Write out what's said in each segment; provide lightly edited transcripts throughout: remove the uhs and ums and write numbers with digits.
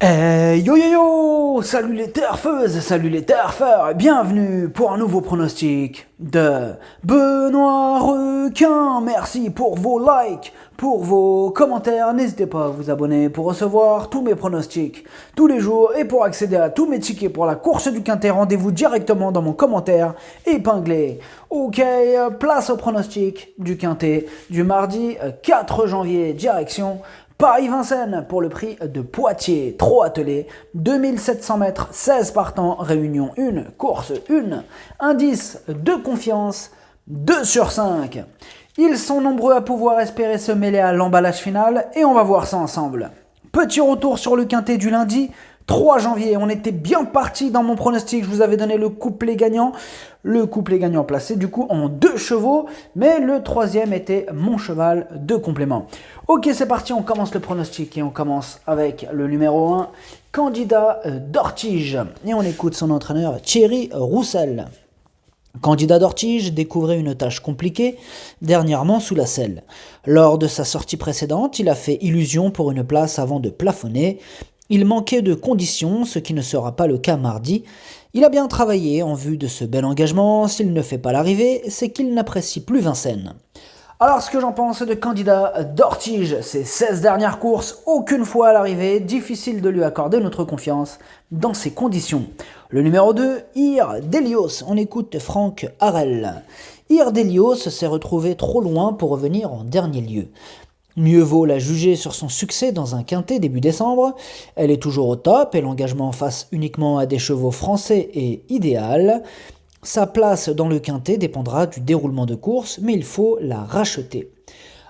Yo yo yo! Salut les turfeuses, salut les turfeurs, et bienvenue pour un nouveau pronostic de Benoît Requin. Merci pour vos likes, pour vos commentaires. N'hésitez pas à vous abonner pour recevoir tous mes pronostics tous les jours et pour accéder à tous mes tickets pour la course du Quintet. Rendez-vous directement dans mon commentaire épinglé. Ok, place au pronostic du Quintet du mardi 4 janvier, direction Paris-Vincennes pour le prix de Poitiers, 3 attelés, 2700 mètres, 16 partants, réunion 1, course 1, indice de confiance 2 sur 5. Ils sont nombreux à pouvoir espérer se mêler à l'emballage final et on va voir ça ensemble. Petit retour sur le Quintet du lundi 3 janvier, on était bien parti dans mon pronostic, je vous avais donné le couplet gagnant placé du coup en 2 chevaux, mais le troisième était mon cheval de complément. Ok, c'est parti, on commence le pronostic et on commence avec le numéro 1, Candidat d'Ortige, et on écoute son entraîneur Thierry Roussel. Candidat d'Ortige découvrait une tâche compliquée dernièrement sous la selle. Lors de sa sortie précédente, il a fait illusion pour une place avant de plafonner. Il manquait de conditions, ce qui ne sera pas le cas mardi. Il a bien travaillé en vue de ce bel engagement. S'il ne fait pas l'arrivée, c'est qu'il n'apprécie plus Vincennes. Alors, ce que j'en pense de Candidat d'Ortige, ses 16 dernières courses, aucune fois à l'arrivée, difficile de lui accorder notre confiance dans ces conditions. Le numéro 2, Ir Delios, on écoute Franck Harel. Ir Delios s'est retrouvé trop loin pour revenir en dernier lieu. Mieux vaut la juger sur son succès dans un quintet début décembre. Elle est toujours au top et l'engagement face uniquement à des chevaux français est idéal. Sa place dans le quintet dépendra du déroulement de course, mais il faut la racheter.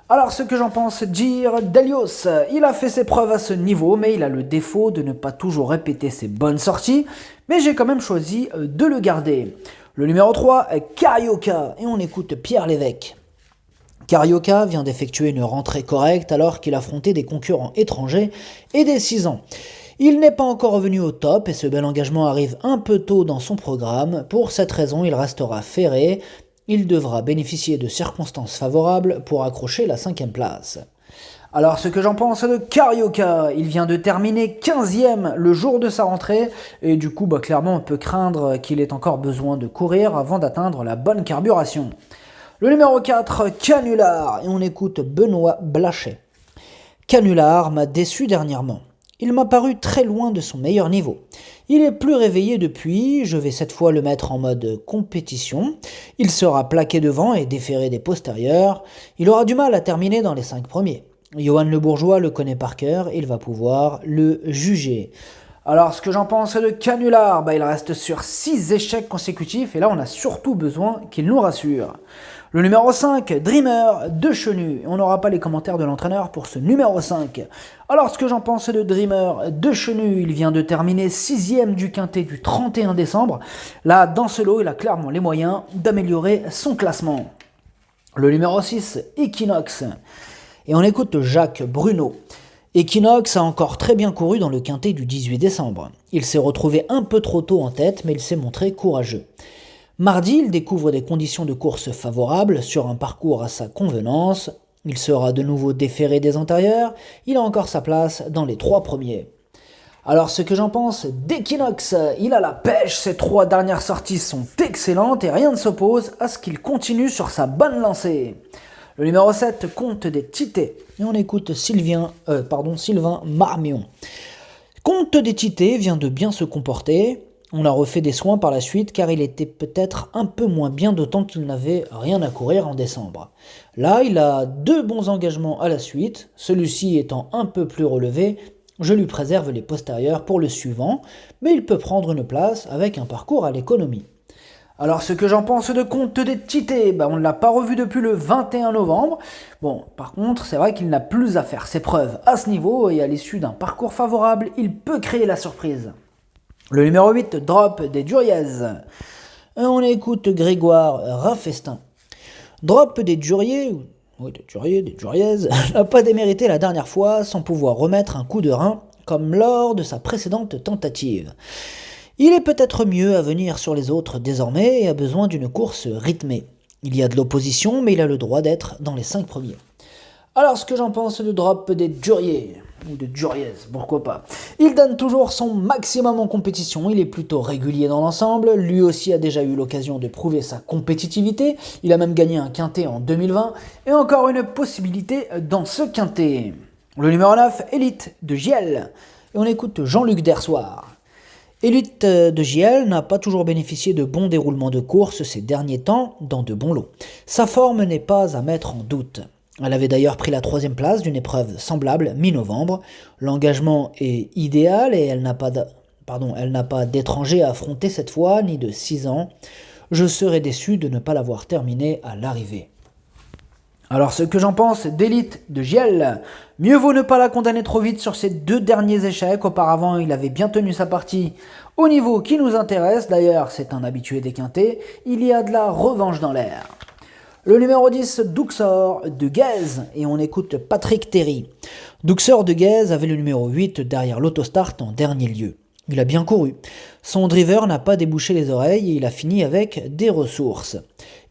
Alors ce que j'en pense d'Ir Delios, il a fait ses preuves à ce niveau, mais il a le défaut de ne pas toujours répéter ses bonnes sorties, mais j'ai quand même choisi de le garder. Le numéro 3, Carioca, et on écoute Pierre Lévesque. Carioca vient d'effectuer une rentrée correcte alors qu'il affrontait des concurrents étrangers et des 6 ans. Il n'est pas encore revenu au top et ce bel engagement arrive un peu tôt dans son programme. Pour cette raison, il restera ferré. Il devra bénéficier de circonstances favorables pour accrocher la 5e place. Alors ce que j'en pense de Carioca, il vient de terminer 15e le jour de sa rentrée et du coup clairement on peut craindre qu'il ait encore besoin de courir avant d'atteindre la bonne carburation. Le numéro 4, Canular, et on écoute Benoît Blachet. Canular m'a déçu dernièrement. Il m'a paru très loin de son meilleur niveau. Il est plus réveillé depuis, je vais cette fois le mettre en mode compétition. Il sera plaqué devant et déféré des postérieurs. Il aura du mal à terminer dans les 5 premiers. Johan Le Bourgeois le connaît par cœur, il va pouvoir le juger. Alors ce que j'en pense de Canular, il reste sur 6 échecs consécutifs et là on a surtout besoin qu'il nous rassure. Le numéro 5, Dreamer de Chenu. On n'aura pas les commentaires de l'entraîneur pour ce numéro 5. Alors ce que j'en pense de Dreamer de Chenu, il vient de terminer 6e du quintet du 31 décembre. Là, dans ce lot, il a clairement les moyens d'améliorer son classement. Le numéro 6, Equinox. Et on écoute Jacques Bruno. Equinox a encore très bien couru dans le quintet du 18 décembre. Il s'est retrouvé un peu trop tôt en tête, mais il s'est montré courageux. Mardi, il découvre des conditions de course favorables sur un parcours à sa convenance. Il sera de nouveau déféré des antérieurs. Il a encore sa place dans les 3 premiers. Alors ce que j'en pense d'Equinox, il a la pêche, ses 3 dernières sorties sont excellentes et rien ne s'oppose à ce qu'il continue sur sa bonne lancée. Le numéro 7, Comte des Tités, et on écoute Sylvain Marmion. Comte des Tités vient de bien se comporter. On a refait des soins par la suite car il était peut-être un peu moins bien d'autant qu'il n'avait rien à courir en décembre. Là, il a 2 bons engagements à la suite, celui-ci étant un peu plus relevé, je lui préserve les postérieurs pour le suivant, mais il peut prendre une place avec un parcours à l'économie. Alors ce que j'en pense de Comte des Tités, on ne l'a pas revu depuis le 21 novembre. Bon, par contre, c'est vrai qu'il n'a plus à faire ses preuves à ce niveau et à l'issue d'un parcours favorable, il peut créer la surprise. Le numéro 8, Drop des Duriez. On écoute Grégoire Raffestin. Drop des Duriez n'a pas démérité la dernière fois sans pouvoir remettre un coup de rein comme lors de sa précédente tentative. Il est peut-être mieux à venir sur les autres désormais et a besoin d'une course rythmée. Il y a de l'opposition mais il a le droit d'être dans les 5 premiers. Alors, ce que j'en pense de drop des Duriers, ou de Duriez, pourquoi pas. Il donne toujours son maximum en compétition, il est plutôt régulier dans l'ensemble, lui aussi a déjà eu l'occasion de prouver sa compétitivité, il a même gagné un quintet en 2020, et encore une possibilité dans ce quintet. Le numéro 9, Elite de Giel, et on écoute Jean-Luc Dersoir. Elite de JL n'a pas toujours bénéficié de bons déroulements de course ces derniers temps dans de bons lots. Sa forme n'est pas à mettre en doute. Elle avait d'ailleurs pris la 3e place d'une épreuve semblable mi-novembre. L'engagement est idéal et elle n'a pas d'étranger à affronter cette fois, ni de 6 ans. Je serais déçu de ne pas l'avoir terminée à l'arrivée. Alors ce que j'en pense d'Elite de Giel, mieux vaut ne pas la condamner trop vite sur ses 2 derniers échecs. Auparavant, il avait bien tenu sa partie au niveau qui nous intéresse. D'ailleurs, c'est un habitué des quintets. Il y a de la revanche dans l'air. Le numéro 10, Duxor de Guez, et on écoute Patrick Terry. Duxor de Guez avait le numéro 8 derrière l'autostart en dernier lieu. Il a bien couru. Son driver n'a pas débouché les oreilles et il a fini avec des ressources.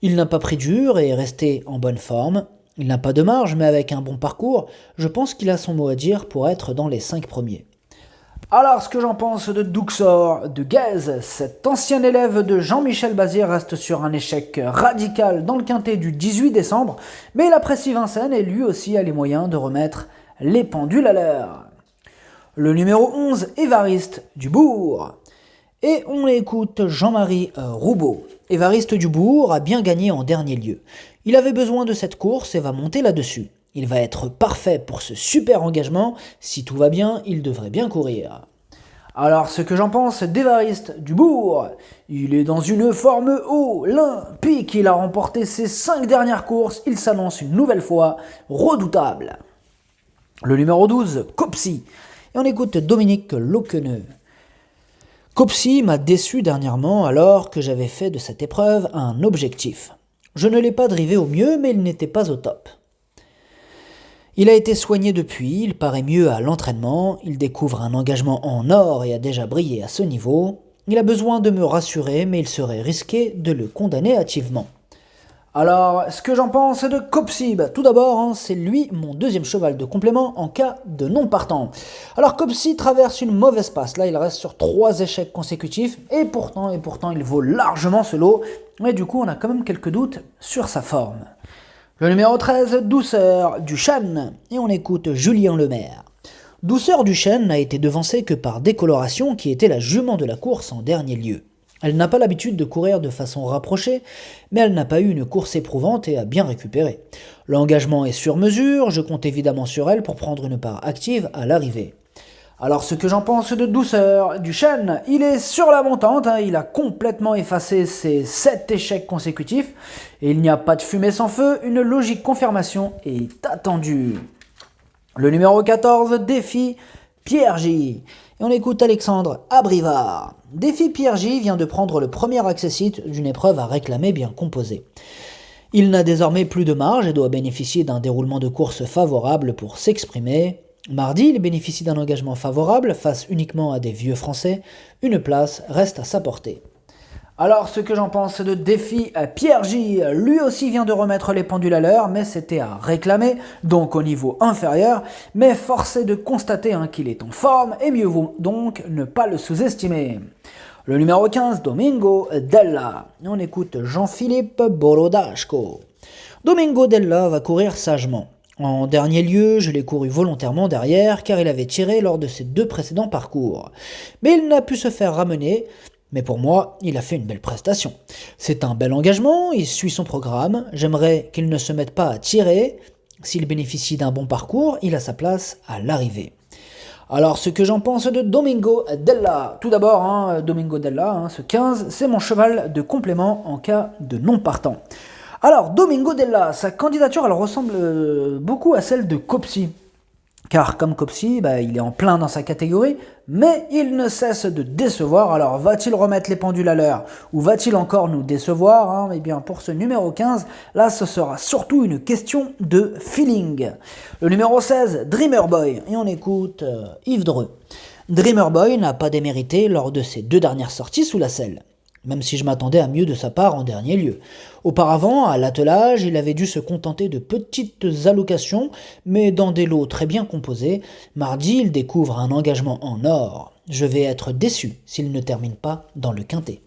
Il n'a pas pris dur et est resté en bonne forme. Il n'a pas de marge, mais avec un bon parcours, je pense qu'il a son mot à dire pour être dans les 5 premiers. Alors, ce que j'en pense de Duxor de Guez, cet ancien élève de Jean-Michel Bazir reste sur un échec radical dans le quintet du 18 décembre, mais il apprécie Vincennes et lui aussi a les moyens de remettre les pendules à l'heure. Le numéro 11, Évariste Dubourg. Et on écoute Jean-Marie Roubaud. Évariste Dubourg a bien gagné en dernier lieu. Il avait besoin de cette course et va monter là-dessus. Il va être parfait pour ce super engagement. Si tout va bien, il devrait bien courir. Alors, ce que j'en pense d'Évariste Dubourg, il est dans une forme olympique. Il a remporté ses 5 dernières courses. Il s'annonce une nouvelle fois redoutable. Le numéro 12, Copsy. Et on écoute Dominique Loqueneux. Copsy m'a déçu dernièrement alors que j'avais fait de cette épreuve un objectif. Je ne l'ai pas drivé au mieux, mais il n'était pas au top. Il a été soigné depuis, il paraît mieux à l'entraînement, il découvre un engagement en or et a déjà brillé à ce niveau. Il a besoin de me rassurer, mais il serait risqué de le condamner hâtivement. Alors, ce que j'en pense de Copsy, tout d'abord, c'est lui mon 2e cheval de complément en cas de non partant. Alors Copsy traverse une mauvaise passe, là il reste sur 3 échecs consécutifs, et pourtant il vaut largement ce lot, mais du coup on a quand même quelques doutes sur sa forme. Le numéro 13, Douceur du Chêne, et on écoute Julien Lemaire. Douceur du Chêne n'a été devancée que par Décoloration qui était la jument de la course en dernier lieu. Elle n'a pas l'habitude de courir de façon rapprochée, mais elle n'a pas eu une course éprouvante et a bien récupéré. L'engagement est sur mesure, je compte évidemment sur elle pour prendre une part active à l'arrivée. Alors ce que j'en pense de Douceur du Chêne, il est sur la montante, il a complètement effacé ses 7 échecs consécutifs, et il n'y a pas de fumée sans feu, une logique confirmation est attendue. Le numéro 14, Défi Pierre J. Et on écoute Alexandre Abrivard. Défi Pierre J vient de prendre le premier accessite d'une épreuve à réclamer bien composée. Il n'a désormais plus de marge et doit bénéficier d'un déroulement de course favorable pour s'exprimer. Mardi, il bénéficie d'un engagement favorable face uniquement à des vieux Français. Une place reste à sa portée. Alors, ce que j'en pense de Défi Pierre J, lui aussi vient de remettre les pendules à l'heure, mais c'était à réclamer, donc au niveau inférieur, mais force est de constater qu'il est en forme, et mieux vaut donc ne pas le sous-estimer. Le numéro 15, Domingo Della. Et on écoute Jean-Philippe Borodashko. Domingo Della va courir sagement. En dernier lieu, je l'ai couru volontairement derrière, car il avait tiré lors de ses 2 précédents parcours. Mais il n'a pu se faire ramener. Mais pour moi, il a fait une belle prestation. C'est un bel engagement, il suit son programme, j'aimerais qu'il ne se mette pas à tirer. S'il bénéficie d'un bon parcours, il a sa place à l'arrivée. Alors, ce que j'en pense de Domingo Della. Tout d'abord, Domingo Della, ce 15, c'est mon cheval de complément en cas de non partant. Alors, Domingo Della, sa candidature, elle ressemble beaucoup à celle de Copsy. Car comme Copsy, il est en plein dans sa catégorie, mais il ne cesse de décevoir. Alors va-t-il remettre les pendules à l'heure ou va-t-il encore nous décevoir Eh bien pour ce numéro 15, là ce sera surtout une question de feeling. Le numéro 16, Dreamer Boy, et on écoute Yves Dreux. Dreamer Boy n'a pas démérité lors de ses 2 dernières sorties sous la selle. même si je m'attendais à mieux de sa part en dernier lieu. Auparavant, à l'attelage, il avait dû se contenter de petites allocations, mais dans des lots très bien composés. Mardi, il découvre un engagement en or. Je vais être déçu s'il ne termine pas dans le quintet.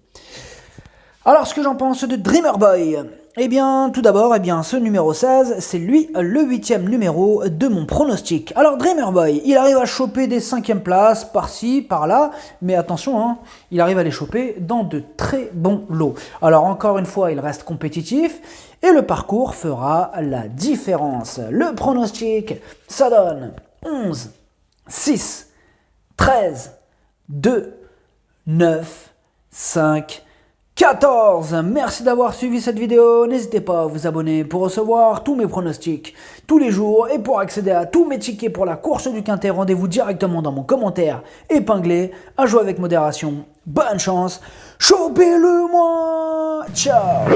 Alors, ce que j'en pense de Dreamer Boy? Eh bien, tout d'abord, ce numéro 16, c'est lui le 8e numéro de mon pronostic. Alors, Dreamer Boy, il arrive à choper des 5e places par-ci, par-là, mais attention, il arrive à les choper dans de très bons lots. Alors, encore une fois, il reste compétitif et le parcours fera la différence. Le pronostic, ça donne 11, 6, 13, 2, 9, 5, 14. Merci d'avoir suivi cette vidéo. N'hésitez pas à vous abonner pour recevoir tous mes pronostics tous les jours et pour accéder à tous mes tickets pour la course du quintet. Rendez-vous directement dans mon commentaire épinglé. À jouer avec modération. Bonne chance. Chopez-le moi. Ciao.